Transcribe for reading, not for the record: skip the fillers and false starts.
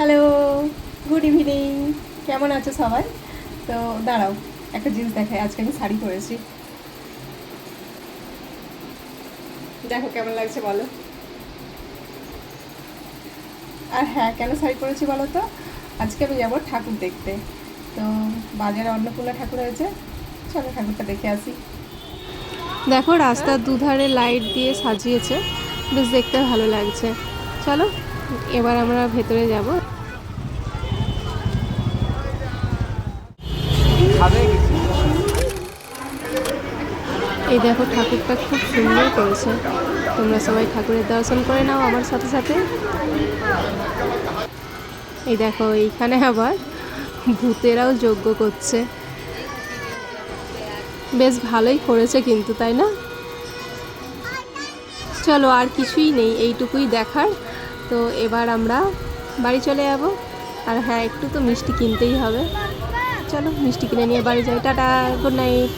Hello, good evening. কেমন আছো সবাই? তো দাঁড়াও, একটা জিনিস দেখাই। আজকে আমি শাড়ি পরেছি, দেখো কেমন লাগছে বলো। আর হ্যাঁ, কেন শাড়ি পরেছি বলো তো? আজকে আমি যাবো ঠাকুর দেখতে। তো বাজারে অন্নপূর্ণা ঠাকুর হয়েছে, চলো ঠাকুরটা দেখে আসি। দেখো রাস্তার দুধারে লাইট দিয়ে সাজিয়েছে, বেশ দেখতে ভালো লাগছে। চলো এবার আমরা ভেতরে যাব। এই দেখো ঠাকুরটা খুব সুন্দর করেছে। তোমরা সবাই ঠাকুরের দর্শন করে নাও আমার সাথে সাথে। এই দেখো এইখানে আবার ভূতেরাও যজ্ঞ করছে, বেশ ভালোই করেছে কিন্তু, তাই না? চলো আর কিছুই নেই, এইটুকুই দেখার। তো এবার আমরা বাড়ি চলে যাব। আর হ্যাঁ, একটু তো মিষ্টি কিনতেই হবে। চলো মিষ্টি কিনে নিয়ে বাড়ি যাই। Tata, good night.